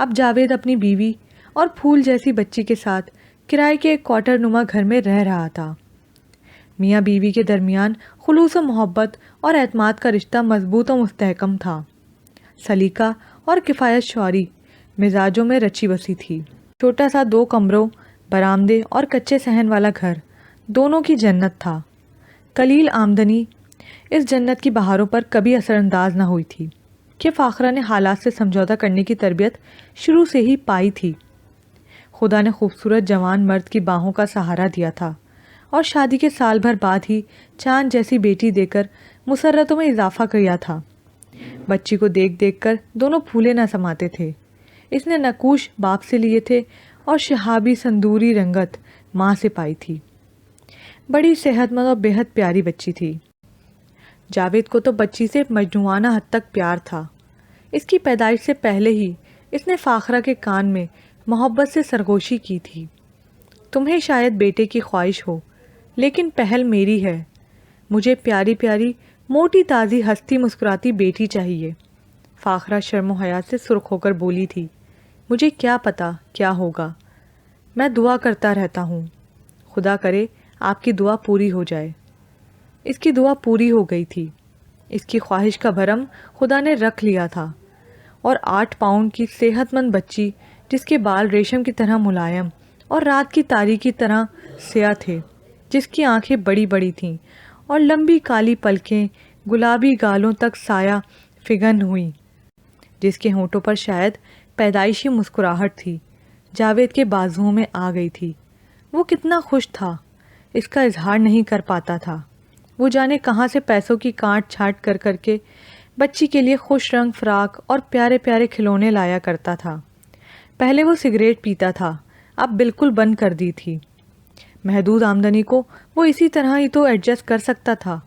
اب جاوید اپنی بیوی اور پھول جیسی بچی کے ساتھ کرائے کے ایک کوارٹر نما گھر میں رہ رہا تھا۔ میاں بیوی کے درمیان خلوص و محبت اور اعتماد کا رشتہ مضبوط و مستحکم تھا۔ سلیقہ اور کفایت شعاری مزاجوں میں رچی بسی تھی۔ چھوٹا سا 2 کمروں، برآمدے اور کچے صحن والا گھر دونوں کی جنت تھا۔ قلیل آمدنی اس جنت کی بہاروں پر کبھی اثر انداز نہ ہوئی تھی کہ فاخرہ نے حالات سے سمجھوتہ کرنے کی تربیت شروع سے ہی پائی تھی۔ خدا نے خوبصورت جوان مرد کی باہوں کا سہارا دیا تھا اور شادی کے سال بھر بعد ہی چاند جیسی بیٹی دے کر مسرتوں میں اضافہ کیا تھا۔ بچی کو دیکھ دیکھ کر دونوں پھولے نہ سماتے تھے۔ اس نے نقوش باپ سے لیے تھے اور شہابی سندوری رنگت ماں سے پائی تھی۔ بڑی صحت مند اور بے حد پیاری بچی تھی۔ جاوید کو تو بچی سے مجنونہ حد تک پیار تھا۔ اس کی پیدائش سے پہلے ہی اس نے فاخرہ کے کان میں محبت سے سرگوشی کی تھی، تمہیں شاید بیٹے کی خواہش ہو لیکن پہل میری ہے، مجھے پیاری پیاری موٹی تازی ہستی مسکراتی بیٹی چاہیے۔ فاخرہ شرم و حیا سے سرخ ہو کر بولی تھی، مجھے کیا پتا کیا ہوگا، میں دعا کرتا رہتا ہوں، خدا کرے آپ کی دعا پوری ہو جائے۔ اس کی دعا پوری ہو گئی تھی۔ اس کی خواہش کا بھرم خدا نے رکھ لیا تھا، اور 8 پاؤنڈ کی صحت مند بچی جس کے بال ریشم کی طرح ملائم اور رات کی تاریکی کی طرح سیاہ تھے، جس کی آنکھیں بڑی بڑی تھیں اور لمبی کالی پلکیں گلابی گالوں تک سایہ فگن ہوئیں، جس کے ہونٹوں پر شاید پیدائشی مسکراہٹ تھی، جاوید کے بازوؤں میں آ گئی تھی۔ وہ کتنا خوش تھا، اس کا اظہار نہیں کر پاتا تھا۔ وہ جانے کہاں سے پیسوں کی کانٹ چھانٹ کر کر کے بچی کے لیے خوش رنگ فراق اور پیارے پیارے کھلونے لایا کرتا تھا۔ پہلے وہ سگریٹ پیتا تھا، اب بالکل بند کر دی تھی۔ محدود آمدنی کو وہ اسی طرح ہی تو ایڈجسٹ کر سکتا تھا۔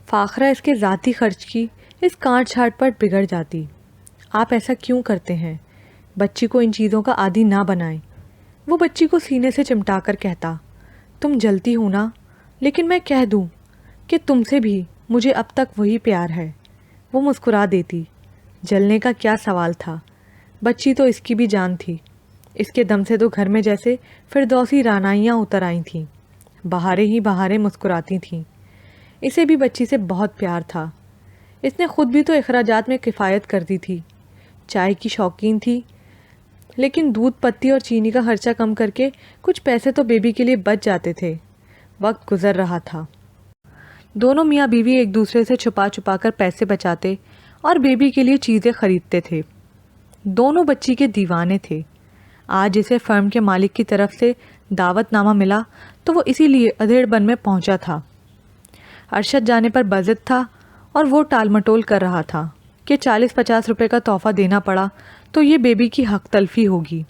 فاخرہ اس کے ذاتی خرچ کی اس کانٹ چھانٹ پر بگڑ جاتی۔ آپ ایسا کیوں کرتے ہیں؟ بچی کو ان چیزوں کا عادی نہ بنائیں۔ وہ بچی کو سینے سے چمٹا کر کہتا، تم جلتی ہو نا، لیکن میں کہہ دوں کہ تم سے بھی مجھے اب تک وہی پیار ہے۔ وہ مسکرا دیتی۔ جلنے کا کیا سوال تھا، بچی تو اس کی بھی جان تھی۔ اس کے دم سے تو گھر میں جیسے فردوسی رعنائیاں اتر آئی تھیں، بہاریں ہی بہاریں مسکراتی تھیں۔ اسے بھی بچی سے بہت پیار تھا۔ اس نے خود بھی تو اخراجات میں کفایت کر دی تھی۔ چائے کی شوقین تھی، لیکن دودھ پتی اور چینی کا خرچہ کم کر کے کچھ پیسے تو بیبی کے لیے بچ جاتے تھے۔ وقت گزر رہا تھا۔ دونوں میاں بیوی ایک دوسرے سے چھپا چھپا کر پیسے بچاتے اور بیبی کے لیے چیزیں خریدتے تھے۔ دونوں بچی کے دیوانے تھے۔ آج اسے فرم کے مالک کی طرف سے دعوت نامہ ملا تو وہ اسی لیے ادھیڑ بن میں پہنچا تھا۔ ارشد جانے پر بضد تھا اور وہ ٹال مٹول کر رہا تھا کہ 40-50 روپے کا تحفہ دینا پڑا تو یہ بیبی کی حق تلفی ہوگی۔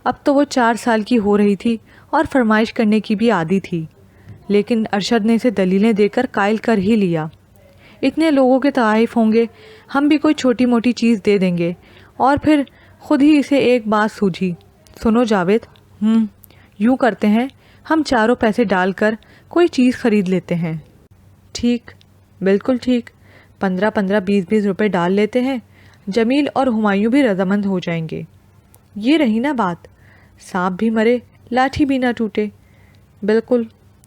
اب تو وہ 4 سال کی ہو رہی تھی اور فرمائش کرنے کی بھی عادی تھی، لیکن ارشد نے اسے دلیلیں دے کر قائل کر ہی لیا۔ اتنے لوگوں کے تحائف ہوں گے، ہم بھی کوئی چھوٹی موٹی چیز دے دیں گے۔ اور پھر خود ہی اسے ایک بات سوجھی، سنو جاوید، یوں کرتے ہیں، ہم چاروں پیسے ڈال کر کوئی چیز خرید لیتے ہیں۔ ٹھیک، بالکل ٹھیک، 15-15 20-20 روپے ڈال لیتے ہیں، جمیل اور ہمایوں بھی رضامند ہو جائیں گے۔ یہ رہی نا بات، سانپ بھی مرے لاٹھی بھی نہ ٹوٹے۔ بالکل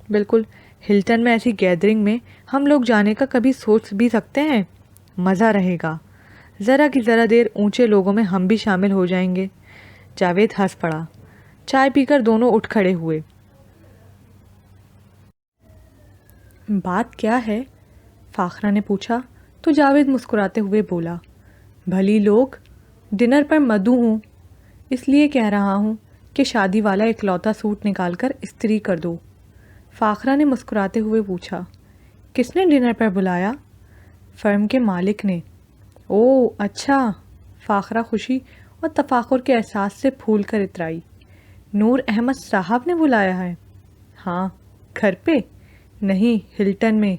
بالکل، ہلٹن میں ایسی گیدرنگ میں ہم لوگ جانے کا کبھی سوچ بھی سکتے ہیں؟ مزہ رہے گا، ذرا کی ذرا دیر اونچے لوگوں میں ہم بھی شامل ہو جائیں گے۔ جاوید ہنس پڑا۔ چائے پی کر دونوں اٹھ کھڑے ہوئے۔ بات کیا ہے؟ فاخرہ نے پوچھا تو جاوید مسکراتے ہوئے بولا، بھلی لوگ، ڈنر پر مدعو ہوں، اس لیے کہہ رہا ہوں کہ شادی والا اکلوتا سوٹ نکال کر استری کر دو۔ فاخرہ نے مسکراتے ہوئے پوچھا، کس نے ڈنر پر بلایا؟ فرم کے مالک نے۔ اوہ اچھا، فاخرہ خوشی اور تفاخر کے احساس سے پھول کر اترائی۔ نور احمد صاحب نے بلایا ہے؟ ہاں۔ گھر پہ؟ نہیں، ہلٹن میں۔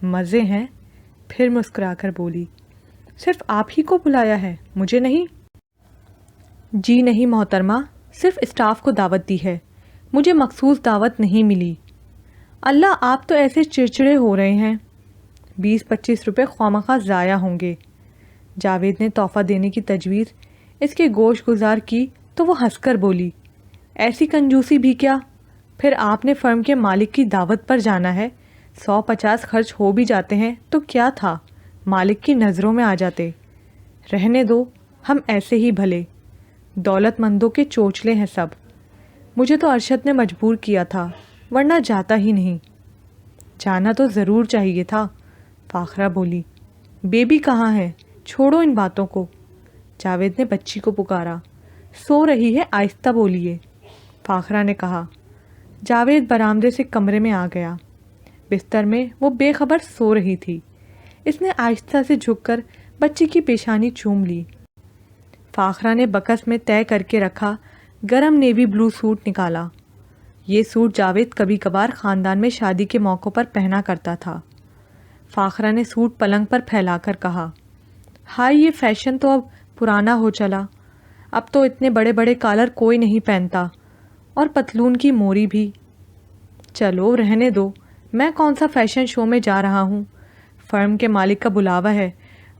مزے ہیں؟ پھر مسکرا کر بولی، صرف آپ ہی کو بلایا ہے، مجھے نہیں؟ جی نہیں محترمہ، صرف اسٹاف کو دعوت دی ہے، مجھے مخصوص دعوت نہیں ملی۔ اللہ، آپ تو ایسے چڑچڑے ہو رہے ہیں، 20-25 روپے خواہ مخواہ ضائع ہوں گے۔ جاوید نے تحفہ دینے کی تجویز اس کے گوش گزار کی تو وہ ہنس کر بولی، ایسی کنجوسی بھی کیا؟ پھر آپ نے فرم کے مالک کی دعوت پر جانا ہے، 150 خرچ ہو بھی جاتے ہیں تو کیا تھا، مالک کی نظروں میں آ جاتے۔ رہنے دو، ہم ایسے ہی بھلے، دولت مندوں کے چوچلے ہیں سب۔ مجھے تو ارشد نے مجبور کیا تھا، ورنہ جاتا ہی نہیں۔ جانا تو ضرور چاہیے تھا، فاخرہ بولی۔ بیبی کہاں ہے؟ چھوڑو ان باتوں کو۔ جاوید نے بچی کو پکارا۔ سو رہی ہے، آہستہ بولیے، فاخرہ نے کہا۔ جاوید برآمدے سے کمرے میں آ گیا۔ بستر میں وہ بے خبر سو رہی تھی۔ اس نے آہستہ سے جھک کر بچی کی پیشانی چوم لی۔ فاخرہ نے بکس میں طے کر کے رکھا گرم نیوی بلو سوٹ نکالا۔ یہ سوٹ جاوید کبھی کبھار خاندان میں شادی کے موقعوں پر پہنا کرتا تھا۔ فاخرہ نے سوٹ پلنگ پر پھیلا کر کہا، ہائی، یہ فیشن تو اب پرانا ہو چلا، اب تو اتنے بڑے بڑے کالر کوئی نہیں پہنتا، اور پتلون کی موری بھی۔ چلو رہنے دو، میں کون سا فیشن شو میں جا رہا ہوں، فرم کے مالک کا بلاوا ہے،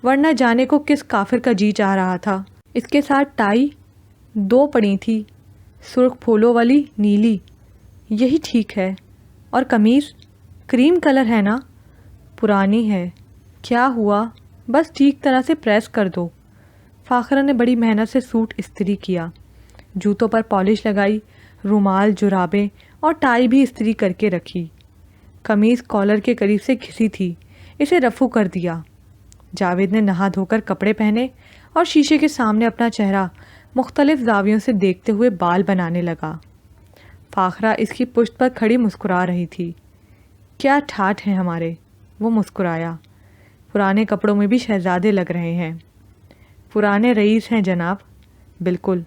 ورنہ جانے کو کس کافر کا جی چاہ رہا تھا۔ اس کے ساتھ ٹائی 2 پڑی تھی، سرخ پھولوں والی نیلی، یہی ٹھیک ہے، اور قمیض کریم کلر ہے نا؟ پرانی ہے، کیا ہوا، بس ٹھیک طرح سے پریس کر دو۔ فاخرہ نے بڑی محنت سے سوٹ استری کیا، جوتوں پر پالش لگائی، رومال، جرابیں اور ٹائی بھی استری کر کے رکھی۔ قمیض کالر کے قریب سے گھسی تھی، اسے رفو کر دیا۔ جاوید نے نہا دھو کر کپڑے پہنے اور شیشے کے سامنے اپنا چہرہ مختلف زاویوں سے دیکھتے ہوئے بال بنانے لگا۔ فاخرہ اس کی پشت پر کھڑی مسکرا رہی تھی۔ کیا ٹھاٹھ ہیں ہمارے، وہ مسکرایا، پرانے کپڑوں میں بھی شہزادے لگ رہے ہیں۔ پرانے رئیس ہیں جناب، بالکل۔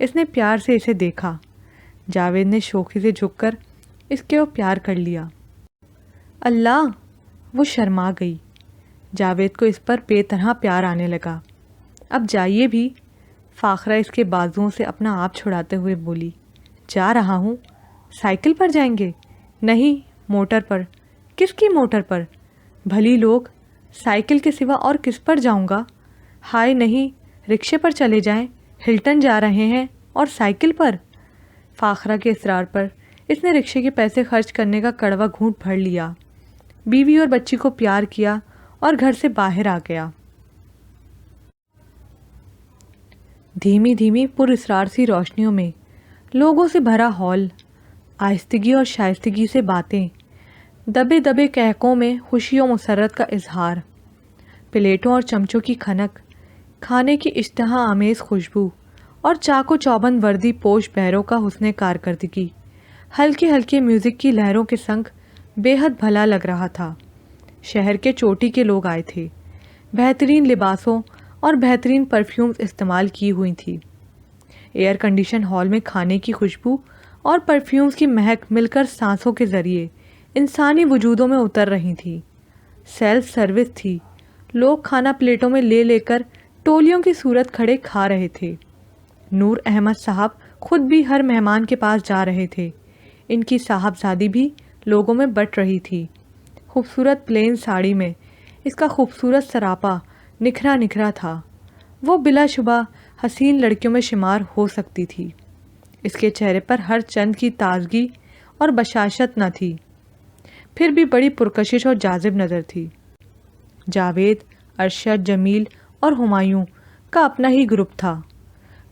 اس نے پیار سے اسے دیکھا۔ جاوید نے شوخی سے جھک کر اس کے پیار کر لیا۔ اللہ، وہ شرما گئی۔ جاوید کو اس پر بے طرح پیار آنے لگا۔ اب جائیے بھی، فاخرہ اس کے بازوؤں سے اپنا آپ چھڑاتے ہوئے بولی۔ جا رہا ہوں۔ سائیکل پر جائیں گے؟ نہیں، موٹر پر۔ کس کی موٹر پر؟ بھلی لوگ، سائیکل کے سوا اور کس پر جاؤں گا؟ ہائے نہیں، رکشے پر چلے جائیں، ہلٹن جا رہے ہیں، اور سائیکل پر؟ فاخرہ کے اصرار پر اس نے رکشے کے پیسے خرچ کرنے کا کڑوا گھونٹ بھر لیا، بیوی اور بچی کو پیار کیا اور گھر سے باہر آ گیا۔ دھیمی دھیمی پر اسرار سی روشنیوں میں لوگوں سے بھرا ہال، آہستگی اور شائستگی سے باتیں، دبے دبے قہقوں میں خوشی و مسرت کا اظہار، پلیٹوں اور چمچوں کی کھنک، کھانے کی اشتہا آمیز خوشبو، اور چاق و چوبند وردی پوش بہروں کا حسن کارکردگی ہلکے ہلکے میوزک کی لہروں کے سنگ بے حد بھلا لگ رہا تھا۔ شہر کے چوٹی کے لوگ آئے تھے، بہترین لباسوں اور بہترین پرفیومز استعمال کی ہوئی تھی۔ ایئر کنڈیشن ہال میں کھانے کی خوشبو اور پرفیومز کی مہک مل کر سانسوں کے ذریعے انسانی وجودوں میں اتر رہی تھی۔ سیلف سروس تھی، لوگ کھانا پلیٹوں میں لے لے کر ٹولیوں کی صورت کھڑے کھا رہے تھے۔ نور احمد صاحب خود بھی ہر مہمان کے پاس جا رہے تھے۔ ان کی صاحبزادی بھی لوگوں میں بٹ رہی تھی۔ خوبصورت پلین ساڑی میں اس کا خوبصورت سراپا نکھرا نکھرا تھا۔ وہ بلا شبہ حسین لڑکیوں میں شمار ہو سکتی تھی۔ اس کے چہرے پر ہر چند کی تازگی اور بشاشت نہ تھی، پھر بھی بڑی پرکشش اور جاذب نظر تھی۔ جاوید، ارشد، جمیل اور ہمایوں کا اپنا ہی گروپ تھا۔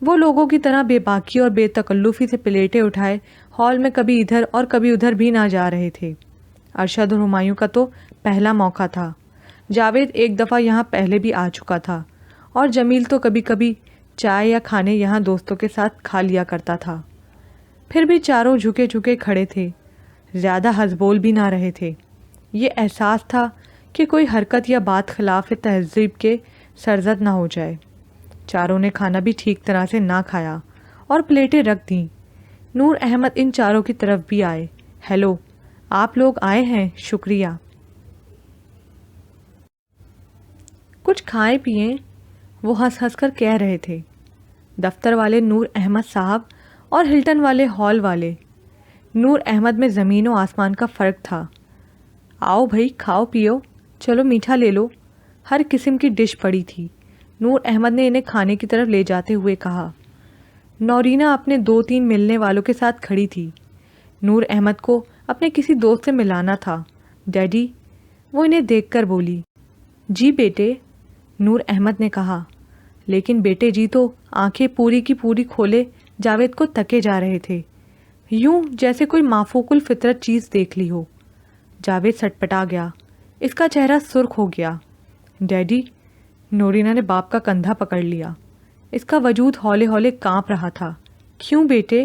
وہ لوگوں کی طرح بے باکی اور بے تکلفی سے پلیٹیں اٹھائے ہال میں کبھی ادھر اور کبھی ادھر بھی نہ جا رہے تھے۔ ارشد اور ہمایوں کا تو پہلا موقع تھا۔ جاوید ایک دفعہ یہاں پہلے بھی آ چکا تھا، اور جمیل تو کبھی کبھی چائے یا کھانے یہاں دوستوں کے ساتھ کھا لیا کرتا تھا۔ پھر بھی چاروں جھکے جھکے کھڑے تھے، زیادہ ہزبول بھی نہ رہے تھے۔ یہ احساس تھا کہ کوئی حرکت یا بات خلاف تہذیب کے سرزد نہ ہو جائے۔ چاروں نے کھانا بھی ٹھیک طرح سے نہ کھایا اور پلیٹیں رکھ دیں۔ نور احمد ان چاروں کی طرف بھی آئے۔ ہیلو، آپ لوگ آئے ہیں، شکریہ۔ کچھ کھائیں پئیں، وہ ہنس ہنس کر کہہ رہے تھے۔ دفتر والے نور احمد صاحب اور ہلٹن والے ہال والے۔ نور احمد میں زمین و آسمان کا فرق تھا۔ آؤ بھائی، کھاؤ پیو، چلو میٹھا لے لو۔ ہر قسم کی ڈش پڑی تھی، نور احمد نے انہیں کھانے کی طرف لے جاتے ہوئے کہا۔ نورینہ اپنے 2-3 ملنے والوں کے ساتھ کھڑی تھی۔ نور احمد کو اپنے کسی دوست سے ملانا تھا۔ ڈیڈی، وہ انہیں دیکھ کر بولی۔ جی بیٹے، نور احمد نے کہا، لیکن بیٹے جی تو آنکھیں پوری کی پوری کھولے جاوید کو تکے جا رہے تھے، یوں جیسے کوئی مافوق الفطرت چیز دیکھ لی ہو۔ جاوید سٹپٹا گیا، اس کا چہرہ سرخ ہو گیا۔ ڈیڈی، نورینہ نے باپ کا کندھا پکڑ لیا۔ اس کا وجود ہولے ہولے کانپ رہا تھا۔ کیوں بیٹے؟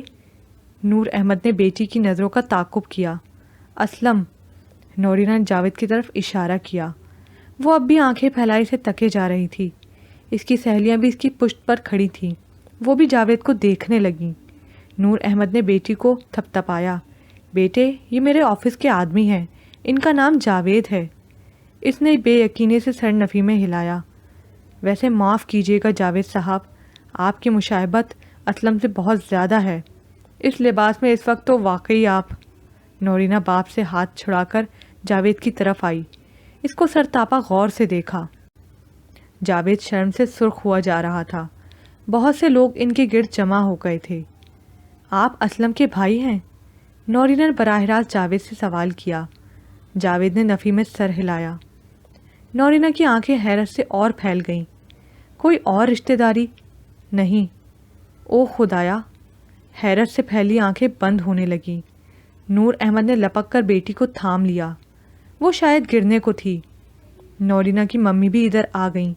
نور احمد نے بیٹی کی نظروں کا تعاقب کیا۔ اسلم، نورینہ نے جاوید کی طرف اشارہ کیا۔ وہ اب بھی آنکھیں پھیلائے سے تکے جا رہی تھی۔ اس کی سہیلیاں بھی اس کی پشت پر کھڑی تھیں، وہ بھی جاوید کو دیکھنے لگیں۔ نور احمد نے بیٹی کو تھپ تھپایا۔ بیٹے، یہ میرے آفس کے آدمی ہیں، ان کا نام جاوید ہے۔ اس نے بے یقینی سے سر نفی میں ہلایا۔ ویسے معاف کیجیے گا جاوید صاحب، آپ کی مشابہت اسلم سے بہت زیادہ ہے۔ اس لباس میں اس وقت تو واقعی آپ۔ نورینہ باپ سے ہاتھ چھڑا کر جاوید کی طرف آئی، اس کو سرتاپا غور سے دیکھا۔ جاوید شرم سے سرخ ہوا جا رہا تھا۔ بہت سے لوگ ان کے گرد جمع ہو گئے تھے۔ آپ اسلم کے بھائی ہیں؟ نورینہ نے براہ راست جاوید سے سوال کیا۔ جاوید نے نفی میں سر ہلایا۔ نورینہ کی آنکھیں حیرت سے اور پھیل گئیں۔ کوئی اور رشتہ داری؟ نہیں۔ او خدایا! حیرت سے پھیلی آنکھیں بند ہونے لگیں۔ نور احمد نے لپک کر بیٹی کو تھام لیا، وہ شاید گرنے کو تھی۔ نورینہ کی ممی بھی ادھر آ گئیں۔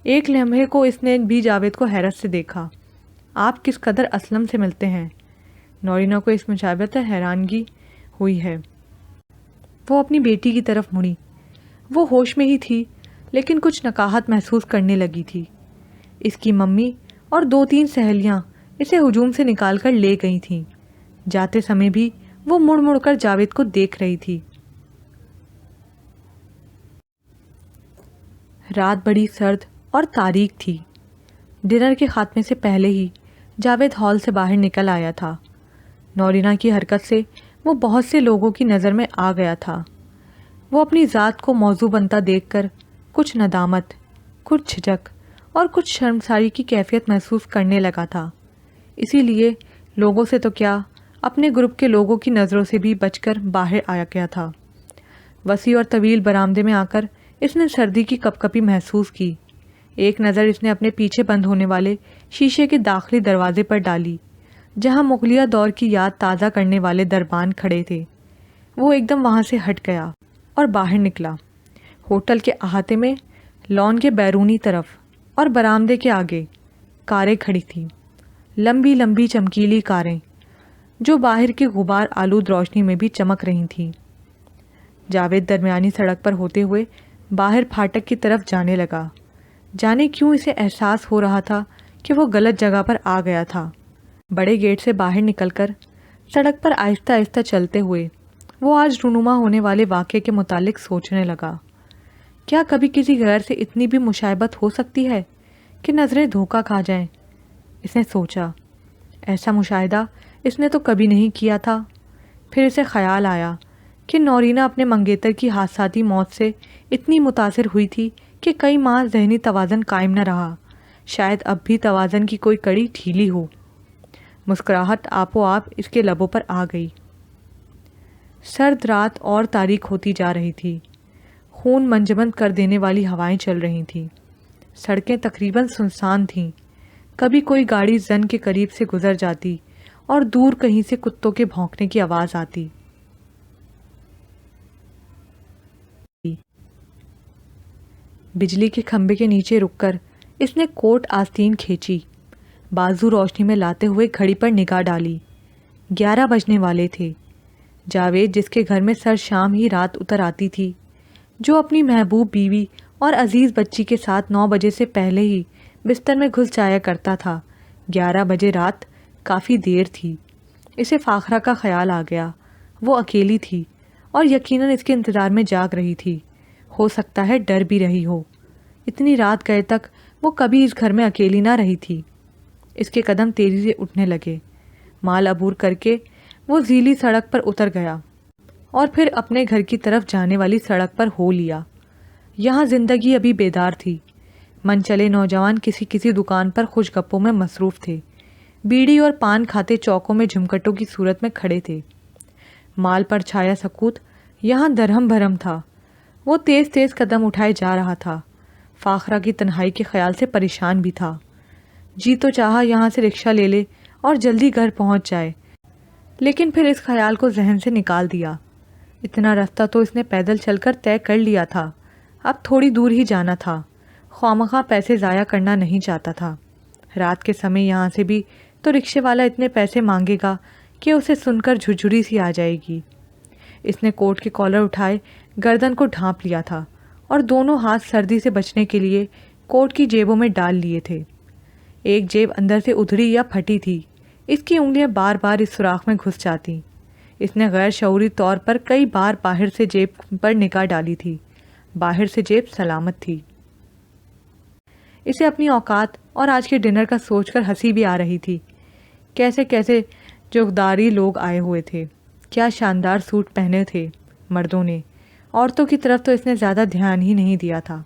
ایک لمحے کو اس نے بھی جاوید کو حیرت سے دیکھا۔ آپ کس قدر اسلم سے ملتے ہیں؟ نورینہ کو اس مشابہت سے حیرانگی ہوئی ہے۔ وہ اپنی بیٹی کی طرف مڑی۔ وہ ہوش میں ہی تھی، لیکن کچھ نکاہت محسوس کرنے لگی تھی۔ اس کی ممی اور 2-3 سہیلیاں اسے ہجوم سے نکال کر لے گئی تھیں۔ جاتے سمے بھی وہ مڑ مڑ کر جاوید کو دیکھ رہی تھی۔ رات بڑی سرد اور تاریک تھی۔ ڈنر کے خاتمے سے پہلے ہی جاوید ہال سے باہر نکل آیا تھا۔ نورینہ کی حرکت سے وہ بہت سے لوگوں کی نظر میں آ گیا تھا۔ وہ اپنی ذات کو موضوع بنتا دیکھ کر کچھ ندامت، کچھ جھجک اور کچھ شرمساری کی کیفیت محسوس کرنے لگا تھا۔ اسی لیے لوگوں سے تو کیا، اپنے گروپ کے لوگوں کی نظروں سے بھی بچ کر باہر آیا گیا تھا۔ وسیع اور طویل برآمدے میں آ کر اس نے سردی کی کپکپی محسوس کی۔ ایک نظر اس نے اپنے پیچھے بند ہونے والے شیشے کے داخلی دروازے پر ڈالی، جہاں مغلیہ دور کی یاد تازہ کرنے والے دربان کھڑے تھے۔ وہ ایک دم وہاں سے ہٹ گیا اور باہر نکلا۔ ہوٹل کے احاطے میں لان کے بیرونی طرف اور برآمدے کے آگے کاریں کھڑی تھیں، لمبی لمبی چمکیلی کاریں جو باہر کی غبار آلود روشنی میں بھی چمک رہی تھیں۔ جاوید درمیانی سڑک پر ہوتے ہوئے باہر پھاٹک کی طرف جانے لگا۔ جانے کیوں اسے احساس ہو رہا تھا کہ وہ غلط جگہ پر آ گیا تھا۔ بڑے گیٹ سے باہر نکل کر سڑک پر آہستہ آہستہ چلتے ہوئے وہ آج رونما ہونے والے واقعے کے متعلق سوچنے لگا۔ کیا کبھی کسی غیر سے اتنی بھی مشابہت ہو سکتی ہے کہ نظریں دھوکہ کھا جائیں؟ اس نے سوچا، ایسا مشاہدہ اس نے تو کبھی نہیں کیا تھا۔ پھر اسے خیال آیا کہ نورینہ اپنے منگیتر کی حادثاتی موت سے اتنی متاثر ہوئی تھی کہ کئی ماہ ذہنی توازن قائم نہ رہا۔ شاید اب بھی توازن کی کوئی کڑی ڈھیلی ہو۔ مسکراہٹ آپ و آپ اس کے لبوں پر آ گئی۔ سرد رات اور تاریک ہوتی جا رہی تھی۔ خون منجمد کر دینے والی ہوائیں چل رہی تھیں۔ سڑکیں تقریباً سنسان تھیں۔ کبھی کوئی گاڑی زن کے قریب سے گزر جاتی اور دور کہیں سے کتوں کے بھونکنے کی آواز آتی۔ بجلی کے کھمبے کے نیچے رک کر اس نے کوٹ آستین کھینچی، بازو روشنی میں لاتے ہوئے گھڑی پر نگاہ ڈالی۔ 11 بجنے والے تھے۔ جاوید، جس کے گھر میں سر شام ہی رات اتر آتی تھی، جو اپنی محبوب بیوی اور عزیز بچی کے ساتھ 9 بجے سے پہلے ہی بستر میں گھس جایا کرتا تھا، 11 بجے رات کافی دیر تھی۔ اسے فاخرہ کا خیال آ گیا۔ وہ اکیلی تھی اور یقیناً اس کے انتظار میں جاگ رہی تھی۔ ہو سکتا ہے ڈر بھی رہی ہو۔ اتنی رات گئے تک وہ کبھی اس گھر میں اکیلی نہ رہی تھی۔ اس کے قدم تیزی سے اٹھنے لگے۔ مال عبور کر کے وہ زیلی سڑک پر اتر گیا اور پھر اپنے گھر کی طرف جانے والی سڑک پر ہو لیا۔ یہاں زندگی ابھی بیدار تھی۔ من چلے نوجوان کسی کسی دکان پر خوش گپوں میں مصروف تھے، بیڑی اور پان کھاتے چوکوں میں جھمکٹوں کی صورت میں کھڑے تھے۔ مال پر چھایا سکوت یہاں درہم بھرم تھا۔ وہ تیز تیز قدم اٹھائے جا رہا تھا، فاخرہ کی تنہائی کے خیال سے پریشان بھی تھا۔ جی تو چاہا یہاں سے رکشہ لے لے اور جلدی گھر پہنچ جائے، لیکن پھر اس خیال کو ذہن سے نکال دیا۔ اتنا رستہ تو اس نے پیدل چل کر طے کر لیا تھا، اب تھوڑی دور ہی جانا تھا، خوامخواہ پیسے ضائع کرنا نہیں چاہتا تھا۔ رات کے سمے یہاں سے بھی تو رکشے والا اتنے پیسے مانگے گا کہ اسے سن کر جھرجھری سی آ جائے گی۔ اس نے کوٹ کے کالر اٹھائے گردن کو ڈھانپ لیا تھا اور دونوں ہاتھ سردی سے بچنے کے لیے کوٹ کی جیبوں میں ڈال لیے تھے۔ ایک جیب اندر سے ادھڑی یا پھٹی تھی، اس کی انگلیاں بار بار اس سوراخ میں گھس جاتی۔ اس نے غیر شعوری طور پر کئی بار باہر سے جیب پر نگاہ ڈالی تھی، باہر سے جیب سلامت تھی۔ اسے اپنی اوقات اور آج کے ڈنر کا سوچ کر ہنسی بھی آ رہی تھی۔ کیسے کیسے جوگداری لوگ آئے ہوئے تھے، کیا شاندار سوٹ پہنے تھے مردوں نے، عورتوں کی طرف تو اس نے زیادہ دھیان ہی نہیں دیا تھا۔